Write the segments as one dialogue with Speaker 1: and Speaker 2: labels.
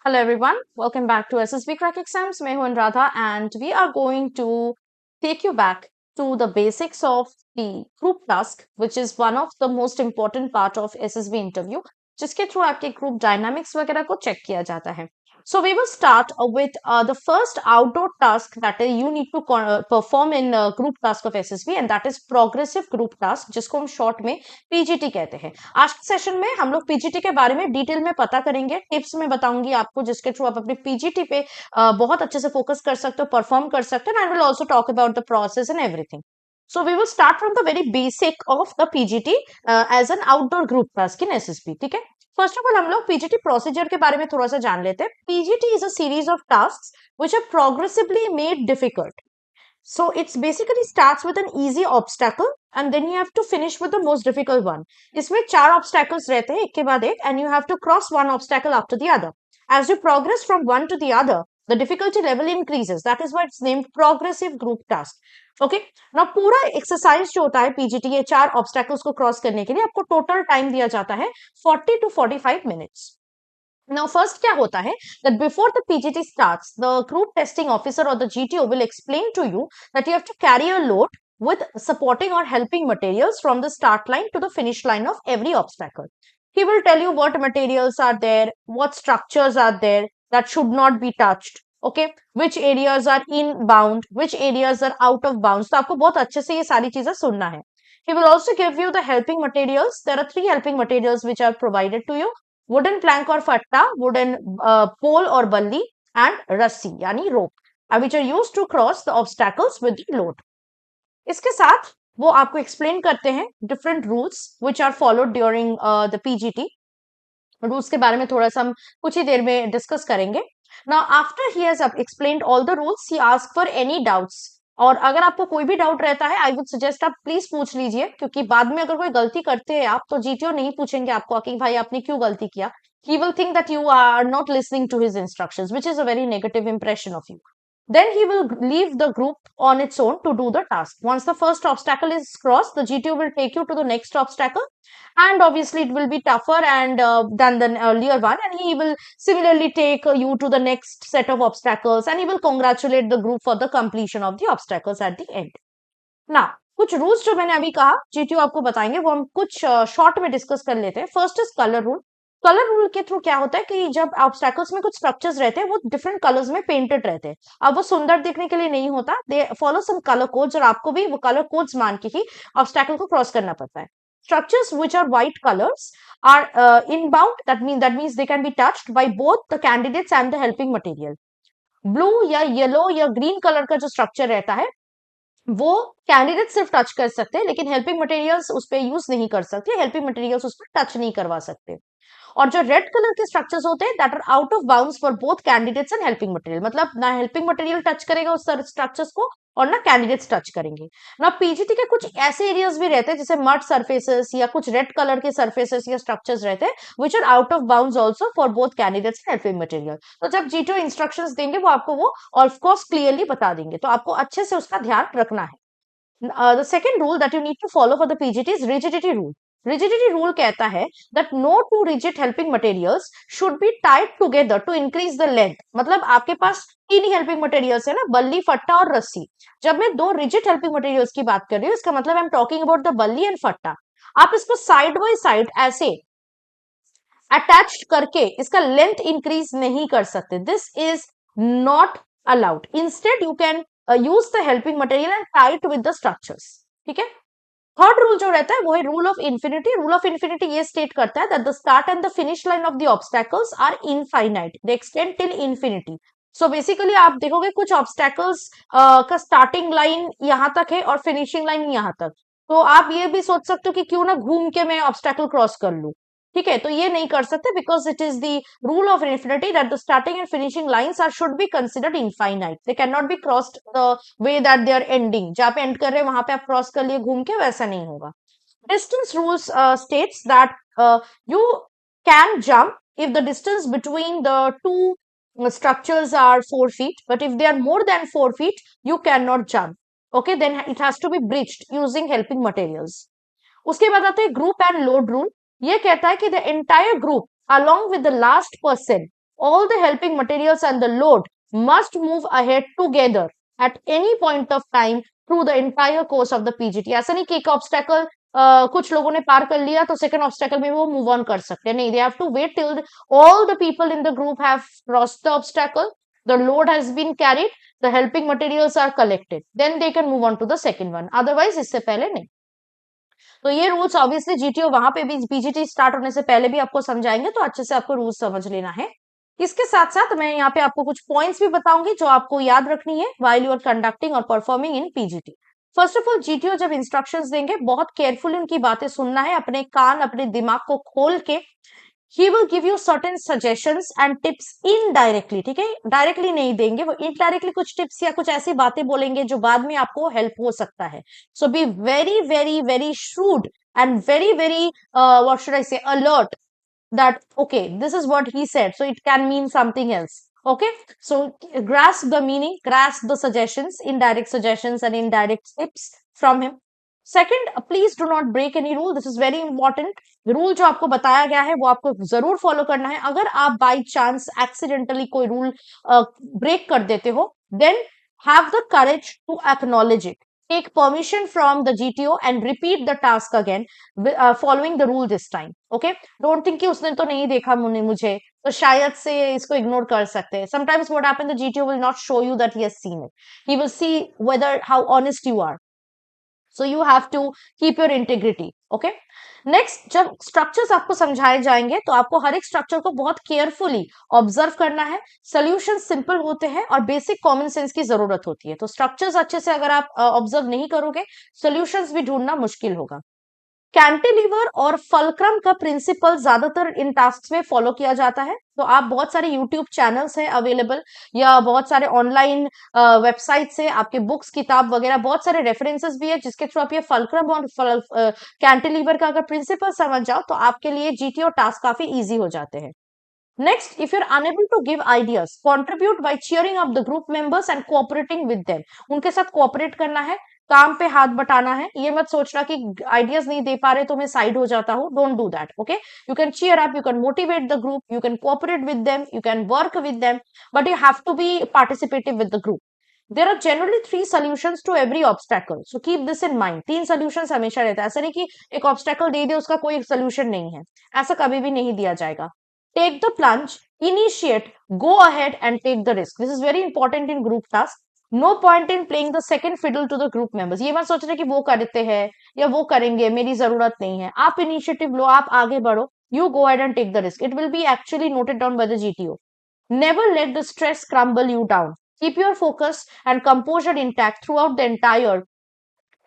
Speaker 1: Hello everyone, welcome back to SSB Crack Exams. मैं हूं Radha and we are going to take you back to the basics of the group task, which is one of the most important part of SSB interview, जिसके through आपके group dynamics वगैरह को check किया जाता है. So we will start with the first outdoor task that you need to perform in group task of SSB, and that is progressive group task, जिसको हम short में पीजीटी कहते हैं. आज के सेशन में हम लोग पीजीटी के बारे में डिटेल में पता करेंगे. टिप्स में बताऊंगी आपको जिसके थ्रू आप अपने पीजीटी पे बहुत अच्छे से फोकस कर सकते हो, परफॉर्म कर सकते हो. And will also talk about the process and everything. So we will start from the very basic of the PGT as an outdoor group task in SSB. ठीक है. फर्स्ट ऑफ ऑल हम लोग PGT procedure के बारे में थोड़ा सा जान लेते हैं. PGT is a series of tasks which are progressively made difficult. So it's basically starts with an easy obstacle and then you have to finish with the most difficult one. इसमें 4 obstacles रहते हैं एक के बाद एक and you have to cross one obstacle after the other. As you progress from one to the other, the difficulty level increases. That is why it's named progressive group task. Okay. Now पूरा exercise जो होता है PGT ये 4 obstacles को cross करने के लिए आपको total time दिया जाता है 40 to 45 minutes. Now, first क्या होता है that before the PGT starts, the group testing officer or the GTO will explain to you that you have to carry a load with supporting or helping materials from the start line to the finish line of every obstacle. He will tell you what materials are there, what structures are there that should not be touched. Okay, which areas are inbound, which areas are out of bounds. तो आपको बहुत अच्छे से ये सारी चीजें सुनना है. He will also give you the helping materials. There are 3 helping materials which are provided to you. Wooden plank और फट्टा, वुडन पोल और बल्ली, एंड रस्सी यानी rope, which are used to cross the obstacles with the load. इसके साथ वो आपको एक्सप्लेन करते हैं different rules which are followed during the PGT. Rules के बारे में थोड़ा सा हम कुछ ही देर में डिस्कस करेंगे. Now after he has explained all the rules, he ask for any doubts. और अगर आपको कोई भी डाउट रहता है, आई वुड सजेस्ट आप प्लीज पूछ लीजिए, क्योंकि बाद में अगर कोई गलती करते हैं आप, तो जीटीओ नहीं पूछेंगे आपको कि भाई आपने क्यों गलती किया. He will think that you are not listening to his instructions, which is a very negative impression of you. Then he will leave the group on its own to do the task. Once the first obstacle is crossed, the GTO will take you to the next obstacle, and obviously it will be tougher than the earlier one, and he will similarly take you to the next set of obstacles, and he will congratulate the group for the completion of the obstacles at the end. Now, कुछ rules जो मैंने अभी कहा GTO आपको बताएंगे, वो हम कुछ शॉर्ट में डिस्कस कर लेते हैं. First is colour rule. Colour rule के थ्रू क्या होता है कि जब ऑब्स्टैकल्स में कुछ स्ट्रक्चर्स रहते हैं वो डिफरेंट कलर्स में पेंटेड रहते हैं. अब वो सुंदर दिखने के लिए नहीं होता, they follow some colour codes, और आपको भी वो कलर कोड्स मान के ही ऑब्स्टैकल को क्रॉस करना पड़ता है. Structures which are white colors are inbound. That means they can be touched by both the candidates and the helping material. Blue या येलो या ग्रीन कलर का जो स्ट्रक्चर रहता है वो कैंडिडेट सिर्फ टच कर सकते हैं, लेकिन हेल्पिंग मटेरियल्स उस पर यूज नहीं कर सकते, हेल्पिंग मटेरियल्स उस पर टच नहीं करवा सकते. और जो रेड कलर के स्ट्रक्चर्स होते हैं that are out of bounds for both candidates and helping material. मतलब ना हेल्पिंग मटेरियल टच करेगा उस स्ट्रक्चर्स को और ना कैंडिडेट्स टच करेंगे. ना पीजीटी के कुछ ऐसे एरियाज भी रहते हैं जैसे मड सरफेसेस या कुछ रेड कलर के सरफेसेस या स्ट्रक्चर्स रहते हैं which are out of bounds also for both candidates and helping material. तो जब जीटीओ इंस्ट्रक्शंस देंगे वो आपको वो ऑफ कोर्स क्लियरली बता देंगे, तो आपको अच्छे से उसका ध्यान रखना है. The second rule that you need to follow for the PGT is rigidity rule. Rigidity rule कहता है that no two rigid helping materials should be tied together to increase the length. मतलब आपके पास 3 ही helping materials है ना, बल्ली, फट्टा और रस्सी. जब मैं 2 rigid helping materials की बात कर रही हूँ, इसका मतलब I am talking about the बल्ली एंड फट्टा. आप इसको साइड बाय साइड ऐसे अटैच करके इसका लेंथ इंक्रीज नहीं कर सकते. This is not allowed. Instead you can use the helping material and tie it with the structures. ठीक है. थर्ड रूल जो रहता है वो है rule of infinity. Rule of infinity ये स्टेट करता है that the start and the finish line of the obstacles are infinite. They extend till infinity. So basically आप देखोगे कुछ obstacles का स्टार्टिंग लाइन यहाँ तक है और फिनिशिंग लाइन यहाँ तक. तो आप ये भी सोच सकते हो कि क्यों ना घूम के मैं ऑब्स्टैकल क्रॉस कर लूं. ठीक है, तो ये नहीं कर सकते because it is the rule of infinity that the starting and finishing lines are should be considered infinite. They can not be crossed the way that they are ending. जहां पे एंड कर रहे हैं वहां पे आप क्रॉस कर लिए घूम के, वैसा नहीं होगा. Distance rules states that you can jump if the distance between the two structures are 4 feet, but if they are more than 4 feet you cannot jump. Okay, then it has to be bridged using helping materials. उसके बाद आते हैं group and load rule. ये कहता है कि the entire group along with the last person all the helping materials and the load must move ahead together at any point of time through the entire course of the PGT. ऐसा नहीं कि एक obstacle कुछ लोगों ने पार कर लिया तो सेकंड ऑब्स्टेकल में वो मूव ऑन कर सकते हैं, नहीं, they have to wait till all the people in the group have crossed the obstacle, the load has been carried, the helping materials are collected, then they can move on to the second one, otherwise इससे पहले नहीं। तो ये rules obviously GTO वहां पे भी PGT start होने से पहले भी आपको समझाएंगे, तो अच्छे से आपको रूल्स समझ लेना है। इसके साथ साथ मैं यहाँ पे आपको कुछ पॉइंट्स भी बताऊंगी जो आपको याद रखनी है व्हाइल यू आर कंडक्टिंग और performing in PGT. First of all, GTO जब इंस्ट्रक्शंस देंगे बहुत केयरफुली उनकी बातें सुनना है, अपने कान अपने दिमाग को खोल के। he will give you certain suggestions and tips indirectly, ठीक है, डायरेक्टली नहीं देंगे, वो इनडायरेक्टली कुछ टिप्स या कुछ ऐसी बातें बोलेंगे जो बाद में आपको हेल्प हो सकता है। So be very very very shrewd and very very what should I say, alert that okay, this is what he said, so it can mean something else. Okay, so grasp the meaning, grasp the suggestions, indirect suggestions and indirect tips from him. Second, please do not break any rule, this is very important. Rule जो आपको बताया गया है वो आपको जरूर follow करना है। अगर आप बाई चांस एक्सीडेंटली कोई रूल ब्रेक कर देते हो, then have the courage to acknowledge it, take permission from the GTO and repeat the task again following the rule this time. Okay, don't think कि उसने तो नहीं देखा मुझे, तो शायद से इसको इग्नोर कर सकते हैं। Sometimes what happen, the GTO will not show you that he has seen it, he will see whether how honest you are. So you have to keep your integrity. Okay. Next, जब structures आपको समझाए जाएंगे तो आपको हर एक structure को बहुत carefully observe करना है। सोल्यूशन सिंपल होते हैं और बेसिक कॉमन सेंस की जरूरत होती है, तो स्ट्रक्चर्स अच्छे से अगर आप ऑब्जर्व नहीं करोगे, सोल्यूशंस भी ढूंढना मुश्किल होगा। कैंटिलीवर और फलक्रम का प्रिंसिपल ज्यादातर इन टास्क में फॉलो किया जाता है। तो आप बहुत सारे यूट्यूब चैनल्स हैं अवेलेबल, या बहुत सारे ऑनलाइन वेबसाइट से आपके बुक्स किताब वगैरह बहुत सारे रेफरेंसेस भी है जिसके थ्रू आप ये फलक्रम और कैंटिलीवर का अगर प्रिंसिपल समझ जाओ तो आपके लिए जीटीओ टास्क काफी इजी हो जाते हैं। Next, if you're unable to give ideas, contribute by cheering up the group members and cooperating with them. उनके साथ cooperate करना है, काम पे हाथ बटाना है। ये मत सोचना कि आइडियाज नहीं दे पा रहे तो मैं साइड हो जाता हूँ, don't do that. Okay, you can cheer up, you can motivate the group, you can cooperate with them, you can work with them, but you have to be participative with the group. There are generally 3 solutions to every obstacle, so keep this in mind. 3 solutions हमेशा रहता है, ऐसा नहीं कि एक obstacle दे दे उसका कोई solution नहीं है, ऐसा कभी भी नहीं दिया जाएगा। Take the plunge, initiate, go ahead and take the risk. This is very important in group task. No point in playing the second fiddle to the group members. ये मत सोच रहे कि वो करते हैं या वो करेंगे, मेरी जरूरत नहीं है। आप इनिशिएटिव लो, आप आगे बढ़ो, you go ahead and take the risk. It will be actually noted down by the GTO. Never let the stress crumble you down. Keep your focus and composure intact throughout the entire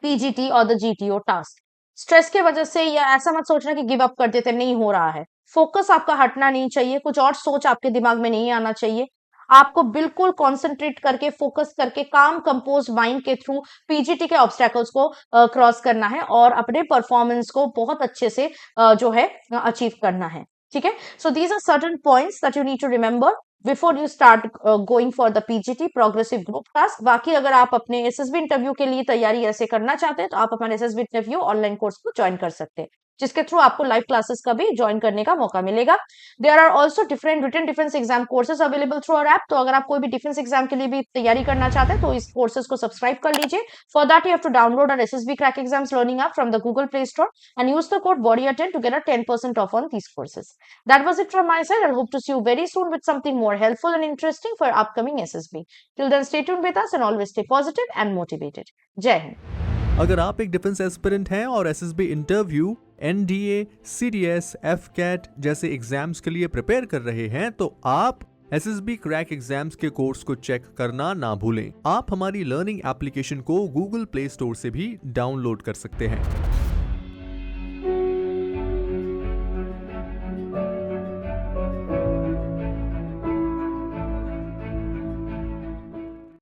Speaker 1: PGT or the GTO task. Stress के वजह से या ऐसा मत सोचना कि give up कर देते, नहीं हो रहा है। फोकस आपका हटना नहीं चाहिए, कुछ और सोच आपके दिमाग में नहीं आना चाहिए। आपको बिल्कुल कॉन्सेंट्रेट करके फोकस करके काम कंपोज माइंड के थ्रू पीजीटी के ऑब्स्टेकल्स को क्रॉस करना है और अपने परफॉर्मेंस को बहुत अच्छे से जो है अचीव करना है। ठीक है, so these are certain points that you need to remember before you start going for the PGT progressive group task. बाकी अगर आप अपने एसएसबी इंटरव्यू के लिए तैयारी ऐसे करना चाहते हैं तो आप हमारे एसएसबी इंटरव्यू ऑनलाइन कोर्स को ज्वाइन कर सकते हैं, जिसके थ्रू आपको लाइव क्लासेस का भी ज्वाइन करने का मौका मिलेगा। There are also different written defence exam courses available through our app, तो अगर आप कोई भी डिफेंस एग्जाम के लिए भी तैयारी करना चाहते हैं तो इस कोर्सेज को सब्सक्राइब कर लीजिए। For that you have to download our SSB crack exams learning app from the Google Play Store and use the code BODYAT10 to get a 10% off on these courses. That was it from my side. I hope to see you very soon with something more helpful and interesting for upcoming SSB. Till then, stay tuned with us and always stay positive and motivated. Jai Hind.
Speaker 2: अगर आप एक defence aspirant हैं और SSB interview, NDA, CDS, AFCAT जैसे exams के लिए prepare कर रहे हैं तो आप एसएसबी क्रैक एग्जाम्स के कोर्स को चेक करना ना भूलें। आप हमारी लर्निंग एप्लीकेशन को गूगल प्ले स्टोर से भी डाउनलोड कर सकते हैं।